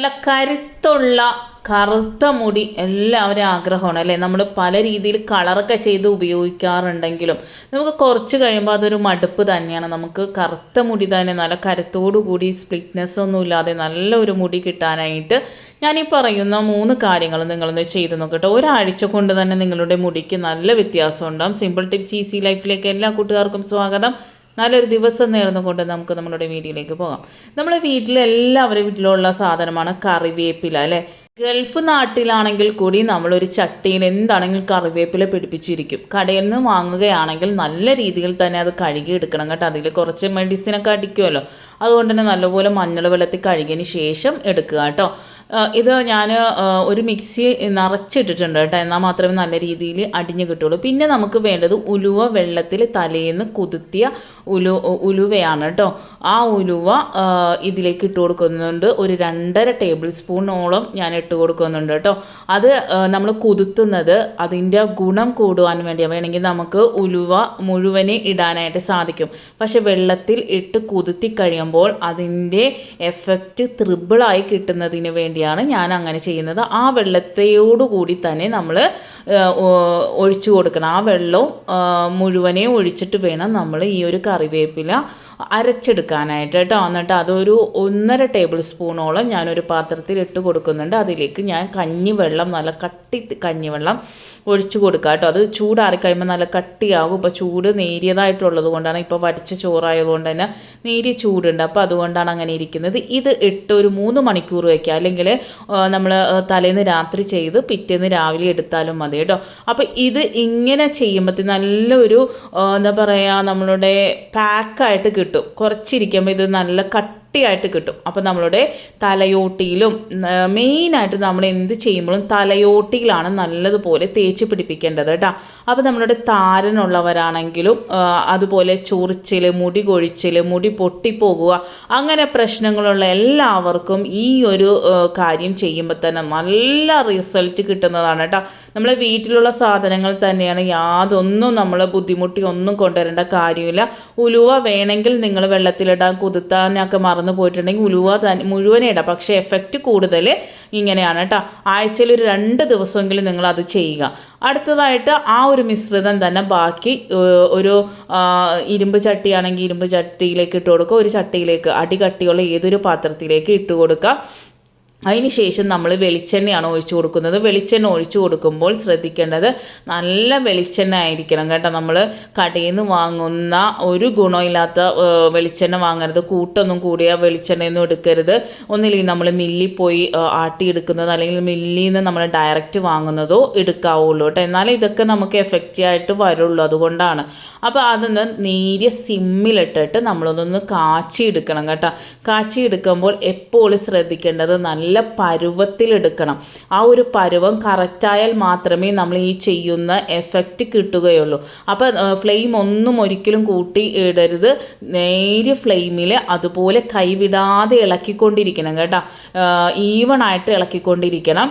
നല്ല കരുത്തുള്ള കറുത്ത മുടി എല്ലാവരും ആഗ്രഹമാണ് അല്ലേ. നമ്മൾ പല രീതിയിൽ കളറൊക്കെ ചെയ്ത് ഉപയോഗിക്കാറുണ്ടെങ്കിലും നമുക്ക് കുറച്ച് കഴിയുമ്പോൾ അതൊരു മടുപ്പ് തന്നെയാണ്. നമുക്ക് കറുത്ത മുടി തന്നെ നല്ല കരുത്തോടു കൂടി സ്പ്ലിറ്റ്നെസ് ഒന്നും ഇല്ലാതെ നല്ല ഒരു മുടി കിട്ടാനായിട്ട് ഞാൻ ഈ പറയുന്ന 3 കാര്യങ്ങൾ നിങ്ങളൊന്ന് ചെയ്ത് നോക്കട്ടെ. ഒരാഴ്ച കൊണ്ട് തന്നെ നിങ്ങളുടെ മുടിക്ക് നല്ല വ്യത്യാസം ഉണ്ടാകും. സിമ്പിൾ ടിപ്സ് ഈസി ലൈഫിലേക്ക് എല്ലാ കൂട്ടുകാർക്കും സ്വാഗതം. നല്ലൊരു ദിവസം നേർന്നുകൊണ്ട് നമുക്ക് നമ്മളുടെ വീഡിയോയിലേക്ക് പോകാം. നമ്മുടെ എല്ലാവരുടെ വീട്ടിലുള്ള സാധനമാണ് കറിവേപ്പില അല്ലേ. ഗൾഫ് നാട്ടിലാണെങ്കിൽ കൂടി നമ്മളൊരു ചട്ടിയിൽ എന്താണെങ്കിലും കറിവേപ്പില പിടിപ്പിച്ചിരിക്കും. കടയിൽ നിന്ന് വാങ്ങുകയാണെങ്കിൽ നല്ല രീതിയിൽ തന്നെ അത് കഴുകി എടുക്കണം കേട്ടോ. അതിൽ കുറച്ച് മെഡിസിനൊക്കെ അടിക്കുമല്ലോ, അതുകൊണ്ട് തന്നെ നല്ലപോലെ മഞ്ഞൾ വെള്ളത്തിൽ കഴുകിയതിന് ശേഷം എടുക്കുക കേട്ടോ. ഇത് ഞാൻ ഒരു മിക്സി നിറച്ചിട്ടിട്ടുണ്ട് കേട്ടോ, എന്നാൽ മാത്രമേ നല്ല രീതിയിൽ അടിഞ്ഞു കിട്ടുള്ളൂ. പിന്നെ നമുക്ക് വേണ്ടത് ഉലുവ വെള്ളത്തിൽ തലേന്ന് കുതിർത്തിയ ഉലുവയാണ് കേട്ടോ. ആ ഉലുവ ഇതിലേക്ക് ഇട്ട് കൊടുക്കുന്നുണ്ട്. ഒരു 2.5 ടേബിൾ സ്പൂണോളം ഞാൻ ഇട്ട് കൊടുക്കുന്നുണ്ട് കേട്ടോ. അത് നമ്മൾ കുതിർത്തുന്നത് അതിൻ്റെ ഗുണം കൂടുവാൻ വേണ്ടിയാണ്. വേണമെങ്കിൽ നമുക്ക് ഉലുവ മുഴുവനെ ഇടാനായിട്ട് സാധിക്കും. പക്ഷെ വെള്ളത്തിൽ ഇട്ട് കുതിർത്തി കഴിയുമ്പോൾ അതിൻ്റെ എഫക്റ്റ് ത്രിബിളായി കിട്ടുന്നതിന് വേണ്ടിയാണ് ഞാൻ അങ്ങനെ ചെയ്യുന്നത്. ആ വെള്ളത്തോടുകൂടി തന്നെ നമ്മൾ ഒഴിച്ചു കൊടുക്കണം. ആ വെള്ളം മുഴുവനെ ഒഴിച്ചിട്ട് വേണം നമ്മൾ ഈ ഒരു കറിവേപ്പില അരച്ചെടുക്കാനായിട്ട് കേട്ടോ. എന്നിട്ട് അതൊരു 1.5 ടേബിൾ സ്പൂണോളം ഞാനൊരു പാത്രത്തിൽ ഇട്ട് കൊടുക്കുന്നുണ്ട്. അതിലേക്ക് ഞാൻ കഞ്ഞിവെള്ളം, നല്ല കട്ടി കഞ്ഞിവെള്ളം ഒഴിച്ചു കൊടുക്കുക കേട്ടോ. അത് ചൂടാറി കഴിയുമ്പോൾ നല്ല കട്ടിയാകും. ഇപ്പോൾ ചൂട് നേരിയതായിട്ടുള്ളത് കൊണ്ടാണ്, ഇപ്പോൾ വടിച്ച ചോറായതുകൊണ്ട് തന്നെ നേരിയ ചൂടുണ്ട്, അപ്പോൾ അതുകൊണ്ടാണ് അങ്ങനെ ഇരിക്കുന്നത്. ഇത് ഇട്ട് ഒരു 3 മണിക്കൂർ വയ്ക്കുക. അല്ലെങ്കിൽ നമ്മൾ തലേന്ന് രാത്രി ചെയ്ത് പിറ്റേന്ന് രാവിലെ എടുത്താലും മതി കേട്ടോ. അപ്പോൾ ഇത് ഇങ്ങനെ ചെയ്യുമ്പോഴത്തേ നല്ലൊരു എന്താ പറയുക, നമ്മളുടെ പാക്കായിട്ട് കിട്ടും. കുറച്ചിരിക്കുമ്പോൾ ഇത് നല്ല കട്ടിയായിട്ട് കിട്ടും. അപ്പോൾ നമ്മളുടെ തലയോട്ടിയിലും മെയിനായിട്ട് നമ്മൾ എന്ത് ചെയ്യുമ്പോഴും തലയോട്ടിയിലാണ് നല്ലതുപോലെ തേച്ച് പിടിപ്പിക്കേണ്ടത് കേട്ടോ. അപ്പോൾ നമ്മളുടെ താരനുള്ളവരാണെങ്കിലും അതുപോലെ ചൊറിച്ചിൽ, മുടി കൊഴിച്ചിൽ, മുടി പൊട്ടിപ്പോകുക, അങ്ങനെ പ്രശ്നങ്ങളുള്ള എല്ലാവർക്കും ഈ ഒരു കാര്യം ചെയ്യുമ്പോൾ തന്നെ നല്ല റിസൾട്ട് കിട്ടുന്നതാണ് കേട്ടോ. നമ്മളെ വീട്ടിലുള്ള സാധനങ്ങൾ തന്നെയാണ്, യാതൊന്നും നമ്മൾ ബുദ്ധിമുട്ടി ഒന്നും കൊണ്ടുവരേണ്ട കാര്യമില്ല. ഉലുവ വേണമെങ്കിൽ നിങ്ങൾ വെള്ളത്തിലിടാൻ കുതിർത്താനൊക്കെ മറന്നു പോയിട്ടുണ്ടെങ്കിൽ ഉലുവ മുഴുവൻ ഇടാം. പക്ഷേ എഫക്റ്റ് കൂടുതൽ ഇങ്ങനെയാണ് കേട്ടോ. ആഴ്ചയിൽ ഒരു 2 ദിവസമെങ്കിലും നിങ്ങൾ അത് ചെയ്യുക. അടുത്തതായിട്ട് ആ ഒരു മിശ്രിതം തന്നെ ബാക്കി ഒരു ഇരുമ്പ് ചട്ടിയാണെങ്കിൽ ഇരുമ്പ് ചട്ടിയിലേക്ക് ഇട്ട് കൊടുക്കുക. ഒരു ചട്ടിയിലേക്ക് അടികട്ടിയുള്ള ഏതൊരു പാത്രത്തിലേക്ക് ഇട്ട് കൊടുക്കുക. അതിന് ശേഷം നമ്മൾ വെളിച്ചെണ്ണയാണ് ഒഴിച്ചു കൊടുക്കുന്നത്. വെളിച്ചെണ്ണ ഒഴിച്ചു കൊടുക്കുമ്പോൾ ശ്രദ്ധിക്കേണ്ടത് നല്ല വെളിച്ചെണ്ണ ആയിരിക്കണം കേട്ടോ. നമ്മൾ കടയിൽ നിന്ന് വാങ്ങുന്ന ഒരു ഗുണമില്ലാത്ത വെളിച്ചെണ്ണ വാങ്ങരുത്. കൂട്ടൊന്നും കൂടിയ വെളിച്ചെണ്ണയൊന്നും എടുക്കരുത്. ഒന്നില്ലെങ്കിൽ നമ്മൾ മില്ലിൽ പോയി ആട്ടിയെടുക്കുന്നത്, അല്ലെങ്കിൽ മില്ലിൽ നിന്ന് നമ്മൾ ഡയറക്റ്റ് വാങ്ങുന്നതോ എടുക്കാവുള്ളൂ കേട്ടോ. എന്നാലേ ഇതൊക്കെ നമുക്ക് എഫക്റ്റീവ് ആയിട്ട് വരുള്ളൂ. അതുകൊണ്ടാണ്. അപ്പോൾ അതൊന്ന് നേരിയ സിമ്മിലിട്ടിട്ട് നമ്മളൊന്നൊന്ന് കാച്ചിയെടുക്കണം കേട്ടോ. കാച്ചിയെടുക്കുമ്പോൾ എപ്പോഴും ശ്രദ്ധിക്കേണ്ടത് നല്ല പരുവത്തിലെടുക്കണം. ആ ഒരു പരുവം കറക്റ്റായാൽ മാത്രമേ നമ്മൾ ഈ ചെയ്യുന്ന എഫക്റ്റ് കിട്ടുകയുള്ളൂ. അപ്പോൾ ഫ്ലെയിം ഒന്നും ഒരിക്കലും കൂട്ടി ഇടരുത്. നേരിയ ഫ്ലെയിമിൽ അതുപോലെ കൈവിടാതെ ഇളക്കിക്കൊണ്ടിരിക്കണം കേട്ടോ. ഈവണായിട്ട് ഇളക്കിക്കൊണ്ടിരിക്കണം.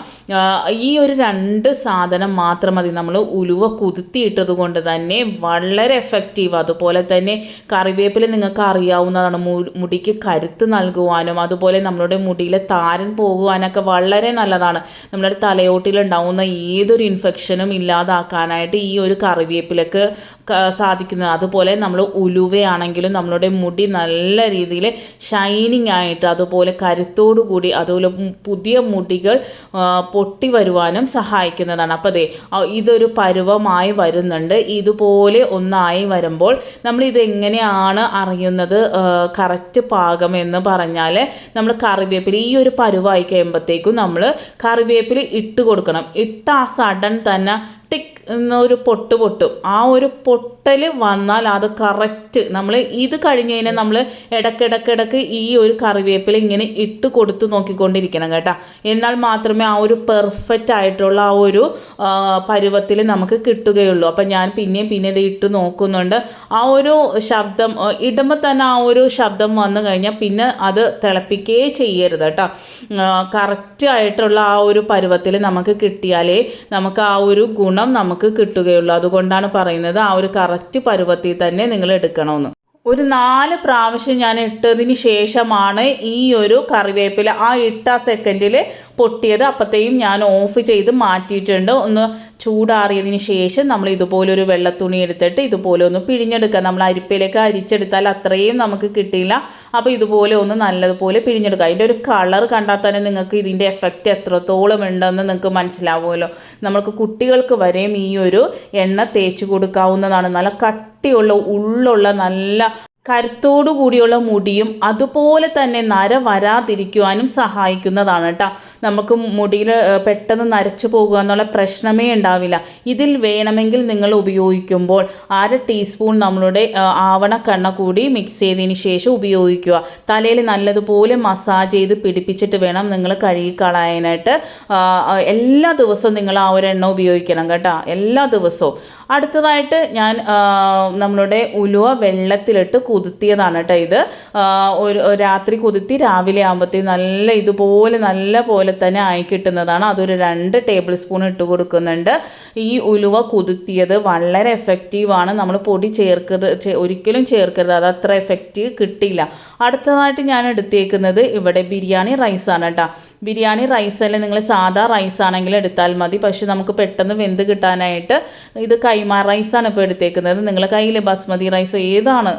ഈ ഒരു 2 സാധനം മാത്രം മതി. നമ്മൾ ഉലുവ കുതിർത്തിയിട്ടത് കൊണ്ട് തന്നെ വളരെ എഫക്റ്റീവ്. അതുപോലെ തന്നെ കറിവേപ്പില നിങ്ങൾക്ക് അറിയാവുന്നതാണ്, മുടിക്ക് കരുത്ത് നൽകുവാനും അതുപോലെ നമ്മളുടെ മുടിയിലെ താരൻ പോകുവാനൊക്കെ വളരെ നല്ലതാണ്. നമ്മുടെ തലയോട്ടിലുണ്ടാവുന്ന ഏതൊരു ഇൻഫെക്ഷനും ഇല്ലാതാക്കാനായിട്ട് ഈ ഒരു കറിവേപ്പിലക്ക് സാധിക്കുന്നത്. അതുപോലെ നമ്മൾ ഉലുവയാണെങ്കിലും നമ്മളുടെ മുടി നല്ല രീതിയിൽ ഷൈനിങ് ആയിട്ട് അതുപോലെ കരുത്തോടു കൂടി അതുപോലെ പുതിയ മുടികൾ പൊട്ടി വരുവാനും സഹായിക്കുന്നതാണ്. അപ്പോൾ അതെ, ഇതൊരു പരുവമായി വരുന്നുണ്ട്. ഇതുപോലെ ഒന്നായി വരുമ്പോൾ നമ്മളിത് എങ്ങനെയാണ് അറിയുന്നത് കറക്റ്റ് പാകം എന്ന് പറഞ്ഞാൽ, നമ്മൾ കറിവേപ്പില ഈ ഒരു പരുവായി കഴിയുമ്പോഴത്തേക്കും നമ്മൾ കറിവേപ്പില ഇട്ട് കൊടുക്കണം. ഇട്ട ആ സഡൻ തന്നെ ടിക് എന്നൊരു പൊട്ടും. ആ ഒരു പൊട്ടൽ വന്നാൽ അത് കറക്റ്റ് നമ്മൾ ഇത് കഴിഞ്ഞ് കഴിഞ്ഞാൽ നമ്മൾ ഇടയ്ക്കിടയ്ക്ക് ഈ ഒരു കറിവേപ്പില ഇങ്ങനെ ഇട്ട് കൊടുത്ത് നോക്കിക്കൊണ്ടിരിക്കണം കേട്ടോ. എന്നാൽ മാത്രമേ ആ ഒരു പെർഫെക്റ്റ് ആയിട്ടുള്ള ആ ഒരു പരുവത്തിൽ നമുക്ക് കിട്ടുകയുള്ളൂ. അപ്പം ഞാൻ പിന്നെയും ഇത് ഇട്ട് നോക്കുന്നുണ്ട്. ആ ഒരു ശബ്ദം ഇടുമ്പോൾ തന്നെ ആ ഒരു ശബ്ദം വന്നു കഴിഞ്ഞാൽ പിന്നെ അത് തിളപ്പിക്കുകയേ ചെയ്യരുത് കേട്ടോ. കറക്റ്റ് ആയിട്ടുള്ള ആ ഒരു പരുവത്തിൽ നമുക്ക് കിട്ടിയാലേ നമുക്ക് ആ ഒരു ഗുണം നമുക്ക് കിട്ടുകയുള്ളൂ. അതുകൊണ്ടാണ് പറയുന്നത് ആ ഒരു കറക്റ്റ് പരുവത്തിൽ തന്നെ നിങ്ങൾ എടുക്കണമെന്ന്. ഒരു 4 പ്രാവശ്യം ഞാൻ ഇട്ടതിന് ശേഷമാണ് ഈ ഒരു കറിവേപ്പില ആ ഇട്ട സെക്കൻഡിൽ പൊട്ടിയത്. അപ്പോഴത്തേയും ഞാൻ ഓഫ് ചെയ്ത് മാറ്റിയിട്ടുണ്ട്. ഒന്ന് ചൂടാറിയതിന് ശേഷം നമ്മൾ ഇതുപോലൊരു വെള്ളത്തുണി എടുത്തിട്ട് ഇതുപോലെ ഒന്ന് പിഴിഞ്ഞെടുക്കുക. നമ്മൾ അരിപ്പയിലേക്ക് അരിച്ചെടുത്താൽ അത്രയും നമുക്ക് കിട്ടില്ല. അപ്പോൾ ഇതുപോലെ ഒന്ന് നല്ലതുപോലെ പിഴിഞ്ഞെടുക്കുക. അതിൻ്റെ ഒരു കളർ കണ്ടാൽ തന്നെ നിങ്ങൾക്ക് ഇതിൻ്റെ എഫക്റ്റ് എത്രത്തോളം ഉണ്ടെന്ന് നിങ്ങൾക്ക് മനസ്സിലാവുമല്ലോ. നമുക്ക് കുട്ടികൾക്ക് വരെയും ഈ ഒരു എണ്ണ തേച്ച് കൊടുക്കാവുന്നതാണ്. നല്ല കട്ടിയുള്ള ഉള്ളുള്ള നല്ല കരുത്തോടു കൂടിയുള്ള മുടിയും അതുപോലെ തന്നെ നര വരാതിരിക്കുവാനും സഹായിക്കുന്നതാണ് കേട്ടോ. നമുക്ക് മുടിയിൽ പെട്ടെന്ന് നരച്ചു പോകുക എന്നുള്ള പ്രശ്നമേ ഉണ്ടാവില്ല. ഇതിൽ വേണമെങ്കിൽ നിങ്ങൾ ഉപയോഗിക്കുമ്പോൾ 1/2 ടീസ്പൂൺ നമ്മളുടെ ആവണക്കെണ്ണ കൂടി മിക്സ് ചെയ്തതിന് ശേഷം ഉപയോഗിക്കുക. തലയിൽ നല്ലതുപോലെ മസാജ് ചെയ്ത് പിടിപ്പിച്ചിട്ട് വേണം നിങ്ങൾ കഴുകിക്കളയാനായിട്ട്. എല്ലാ ദിവസവും നിങ്ങൾ ആ ഒരു എണ്ണ ഉപയോഗിക്കണം കേട്ടോ, എല്ലാ ദിവസവും. അടുത്തതായിട്ട് ഞാൻ നമ്മളുടെ ഉലുവ വെള്ളത്തിലിട്ട് കുതിർത്തിയതാണ് കേട്ടോ. ഇത് ഒരു രാത്രി കുതിർത്തി രാവിലെ ആകുമ്പോഴത്തേക്കും നല്ല പോലെ തന്നെ ആയി കിട്ടുന്നതാണ്. അതൊരു 2 ടേബിൾ സ്പൂൺ ഇട്ട് കൊടുക്കുന്നുണ്ട്. ഈ ഉലുവ കുതിർത്തിയത് വളരെ എഫക്റ്റീവാണ്. നമ്മൾ പൊടി ഒരിക്കലും ചേർക്കരുത്, അത് അത്ര എഫക്റ്റീവ് കിട്ടില്ല. അടുത്തതായിട്ട് ഞാൻ എടുത്തേക്കുന്നത് ഇവിടെ ബിരിയാണി റൈസാണ് കേട്ടോ. ബിരിയാണി റൈസല്ല, നിങ്ങൾ സാധാ റൈസ് ആണെങ്കിൽ എടുത്താൽ മതി. പക്ഷെ നമുക്ക് പെട്ടെന്ന് വെന്ത് കിട്ടാനായിട്ട് ഇത് കൈമ റൈസാണ് ഇപ്പോൾ എടുത്തേക്കുന്നത്. നിങ്ങളുടെ കയ്യിൽ ബസ്മതി റൈസോ ഏതാണ്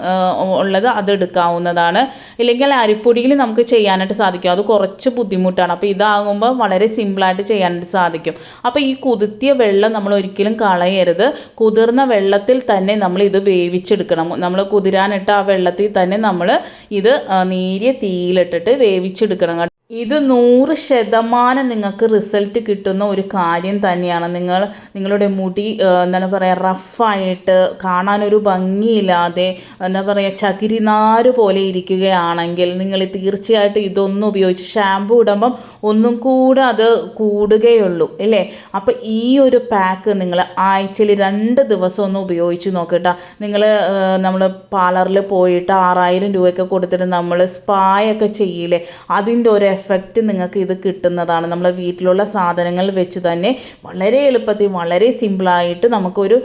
ഉള്ളത് അത് എടുക്കാവുന്നതാണ്. ഇല്ലെങ്കിൽ അരിപ്പൊടിയിൽ നമുക്ക് ചെയ്യാനായിട്ട് സാധിക്കും. അത് കുറച്ച് ബുദ്ധിമുട്ടാണ്. അപ്പോൾ ഇതാകുമ്പോൾ വളരെ സിമ്പിളായിട്ട് ചെയ്യാനായിട്ട് സാധിക്കും. അപ്പോൾ ഈ കുതിർത്തിയ വെള്ളം നമ്മൾ ഒരിക്കലും കളയരുത്. കുതിർന്ന വെള്ളത്തിൽ തന്നെ നമ്മൾ ഇത് വേവിച്ചെടുക്കണം. നമ്മൾ കുതിരാനിട്ട് ആ വെള്ളത്തിൽ തന്നെ നമ്മൾ ഇത് നേരിയ തീയിലിട്ടിട്ട് വേവിച്ചെടുക്കണം. ഇത് 100% നിങ്ങൾക്ക് റിസൾട്ട് കിട്ടുന്ന ഒരു കാര്യം തന്നെയാണ്. നിങ്ങളുടെ മുടി എന്താണ് പറയുക, റഫായിട്ട് കാണാനൊരു ഭംഗിയില്ലാതെ എന്താ പറയുക ചകിരിനാര് പോലെ ഇരിക്കുകയാണെങ്കിൽ നിങ്ങൾ തീർച്ചയായിട്ടും ഇതൊന്നും ഉപയോഗിച്ച് ഷാമ്പു ഇടുമ്പം ഒന്നും കൂടെ അത് കൂടുകയുള്ളൂ അല്ലേ. അപ്പോൾ ഈ ഒരു പാക്ക് നിങ്ങൾ ആഴ്ചയിൽ 2 ദിവസം ഒന്ന് ഉപയോഗിച്ച് നോക്കട്ടോ. നമ്മൾ പാർലറിൽ പോയിട്ട് 6000 രൂപയൊക്കെ കൊടുത്തിട്ട് നമ്മൾ സ്പായൊക്കെ ചെയ്യില്ലേ, അതിൻ്റെ ഒരു എഫക്റ്റ് നിങ്ങൾക്ക് ഇത് കിട്ടുന്നതാണ്. നമ്മൾ വീട്ടിലുള്ള സാധനങ്ങൾ വെച്ച് തന്നെ വളരെ എളുപ്പത്തിൽ വളരെ സിമ്പിളായിട്ട് നമുക്കൊരു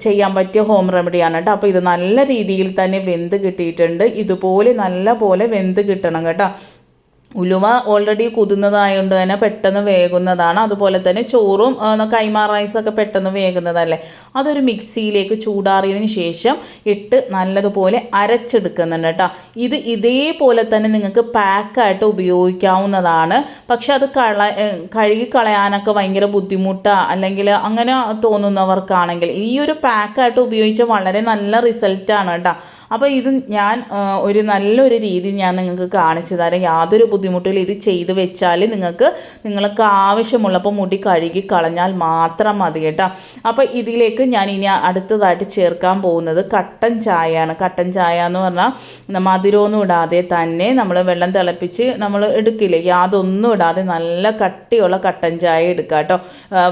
ചെയ്യാൻ പറ്റിയ ഹോം റെമഡിയാണ് കേട്ടോ. അപ്പോൾ ഇത് നല്ല രീതിയിൽ തന്നെ വെന്ത് കിട്ടിയിട്ടുണ്ട്. ഇതുപോലെ നല്ല പോലെ വെന്ത് കിട്ടണം കേട്ടോ. ഉലുവ ഓൾറെഡി കുതിർന്നതായതുകൊണ്ട് തന്നെ പെട്ടെന്ന് വേകുന്നതാണ്. അതുപോലെ തന്നെ ചോറും കൈമാ റൈസൊക്കെ പെട്ടെന്ന് വേകുന്നതല്ലേ. അതൊരു മിക്സിയിലേക്ക് ചൂടാറിയതിന് ശേഷം ഇട്ട് നല്ലതുപോലെ അരച്ചെടുക്കുന്നുണ്ട് കേട്ടോ. ഇത് ഇതേപോലെ തന്നെ നിങ്ങൾക്ക് പാക്കായിട്ട് ഉപയോഗിക്കാവുന്നതാണ്. പക്ഷെ അത് കഴുകി കളയാനൊക്കെ ഭയങ്കര ബുദ്ധിമുട്ടാണ് അല്ലെങ്കിൽ അങ്ങനെ തോന്നുന്നവർക്കാണെങ്കിൽ ഈ ഒരു പാക്കായിട്ട് ഉപയോഗിച്ചാൽ വളരെ നല്ല റിസൾട്ടാണ് കേട്ടോ. അപ്പോൾ ഇത് ഞാൻ ഒരു നല്ലൊരു രീതി ഞാൻ നിങ്ങൾക്ക് കാണിച്ചു തരാം. യാതൊരു ബുദ്ധിമുട്ടില്ല. ഇത് ചെയ്ത് വെച്ചാൽ നിങ്ങൾക്ക് ആവശ്യമുള്ളപ്പോൾ മുടി കഴുകി കളഞ്ഞാൽ മാത്രം മതി കേട്ടോ. അപ്പോൾ ഇതിലേക്ക് ഞാൻ ഇനി അടുത്തതായിട്ട് ചേർക്കാൻ പോകുന്നത് കട്ടൻ ചായയാണ്. കട്ടൻ ചായ എന്ന് പറഞ്ഞാൽ മധുരമൊന്നും ഇടാതെ തന്നെ നമ്മൾ വെള്ളം തിളപ്പിച്ച് നമ്മൾ എടുക്കില്ലേ, യാതൊന്നും ഇടാതെ നല്ല കട്ടിയുള്ള കട്ടൻ ചായ എടുക്കുക കേട്ടോ.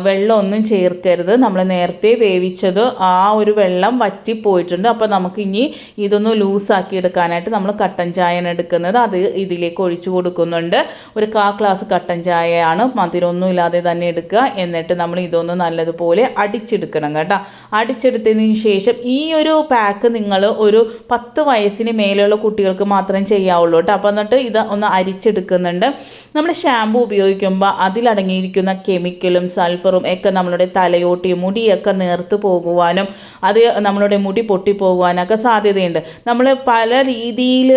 വെള്ളമൊന്നും ചേർക്കരുത്. നമ്മൾ നേരത്തെ വേവിച്ചത് ആ ഒരു വെള്ളം വറ്റിപ്പോയിട്ടുണ്ട്. അപ്പോൾ നമുക്ക് ഇനി ഇതൊന്ന് ലൂസാക്കി എടുക്കാനായിട്ട് നമ്മൾ കട്ടൻ ചായയാണ് എടുക്കുന്നത്. അത് ഇതിലേക്ക് ഒഴിച്ചു കൊടുക്കുന്നുണ്ട്. ഒരു 1/4 ഗ്ലാസ് കട്ടൻ ചായയാണ്, മധുരമൊന്നും ഇല്ലാതെ തന്നെ എടുക്കുക. എന്നിട്ട് നമ്മൾ ഇതൊന്ന് നല്ലതുപോലെ അടിച്ചെടുക്കണം കേട്ടോ. അടിച്ചെടുത്തതിന് ശേഷം ഈ ഒരു പാക്ക് നിങ്ങൾ ഒരു 10 വയസ്സിന് മേലെയുള്ള കുട്ടികൾക്ക് മാത്രം ചെയ്യാവുള്ളൂ കേട്ടോ. അപ്പോൾ എന്നിട്ട് ഇത് ഒന്ന് അരിച്ചെടുക്കുന്നുണ്ട്. നമ്മൾ ഷാമ്പു ഉപയോഗിക്കുമ്പോൾ അതിലടങ്ങിയിരിക്കുന്ന കെമിക്കലും സൾഫറും ഒക്കെ നമ്മളുടെ തലയോട്ടിയും മുടിയൊക്കെ നേർത്ത് പോകുവാനും അത് നമ്മളുടെ മുടി പൊട്ടിപ്പോകുവാനൊക്കെ സാധ്യതയുണ്ട്. നമ്മൾ പല രീതിയിൽ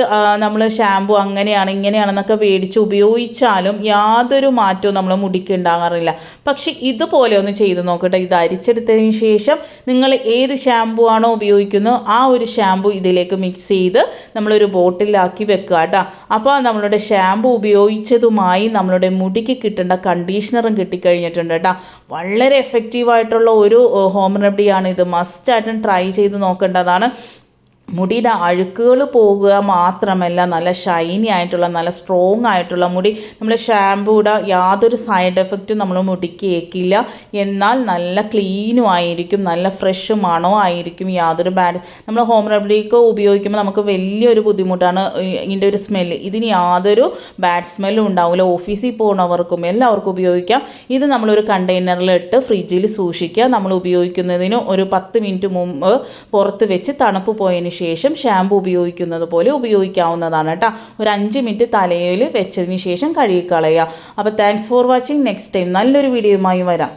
നമ്മൾ ഷാമ്പു അങ്ങനെയാണ് ഇങ്ങനെയാണെന്നൊക്കെ മേടിച്ച് ഉപയോഗിച്ചാലും യാതൊരു മാറ്റവും നമ്മൾ മുടിക്ക് ഉണ്ടാകാറില്ല. പക്ഷെ ഇതുപോലെ ഒന്ന് ചെയ്ത് നോക്കട്ടെ. ഇത് അരിച്ചെടുത്തതിന് ശേഷം നിങ്ങൾ ഏത് ഷാമ്പു ആണോ ഉപയോഗിക്കുന്നത് ആ ഒരു ഷാമ്പു ഇതിലേക്ക് മിക്സ് ചെയ്ത് നമ്മളൊരു ബോട്ടിലാക്കി വെക്കുക കേട്ടോ. അപ്പോൾ നമ്മളുടെ ഷാമ്പു ഉപയോഗിച്ചതുമായി നമ്മളുടെ മുടിക്ക് കിട്ടേണ്ട കണ്ടീഷണറും കിട്ടിക്കഴിഞ്ഞിട്ടുണ്ട് കേട്ടോ. വളരെ എഫക്റ്റീവായിട്ടുള്ള ഒരു ഹോം റെമഡിയാണ് ഇത്. മസ്റ്റായിട്ടും ട്രൈ ചെയ്ത് നോക്കേണ്ടതാണ്. മുടിയുടെ അഴുക്കുകൾ പോകുക മാത്രമല്ല നല്ല ഷൈനി ആയിട്ടുള്ള നല്ല സ്ട്രോങ് ആയിട്ടുള്ള മുടി. നമ്മൾ ഷാമ്പൂയുടെ യാതൊരു സൈഡ് എഫക്റ്റും നമ്മൾ മുടിക്ക് ഏൽക്കില്ല. എന്നാൽ നല്ല ക്ലീനും ആയിരിക്കും, നല്ല ഫ്രഷ് മണവും ആയിരിക്കും. യാതൊരു നമ്മൾ ഹോം റെമഡിയൊക്കെ ഉപയോഗിക്കുമ്പോൾ നമുക്ക് വലിയൊരു ബുദ്ധിമുട്ടാണ് ഇതിൻ്റെ ഒരു സ്മെല്ല്. ഇതിന് യാതൊരു ബാഡ് സ്മെല്ലും ഉണ്ടാവില്ല. ഓഫീസിൽ പോകുന്നവർക്കും എല്ലാവർക്കും ഉപയോഗിക്കാം. ഇത് നമ്മളൊരു കണ്ടെയ്നറിലിട്ട് ഫ്രിഡ്ജിൽ സൂക്ഷിക്കുക. നമ്മൾ ഉപയോഗിക്കുന്നതിന് ഒരു 10 മിനിറ്റ് മുമ്പ് പുറത്ത് വെച്ച് തണുപ്പ് പോയതിന് ശേഷം ഷാമ്പു ഉപയോഗിക്കുന്നത് പോലെ ഉപയോഗിക്കാവുന്നതാണ് കേട്ടോ. ഒരു 5 മിനിറ്റ് തലയിൽ വെച്ചതിന് ശേഷം കഴുകിക്കളയുക. അപ്പോൾ thanks for watching. Next time നല്ലൊരു വീഡിയോയുമായി വരാം.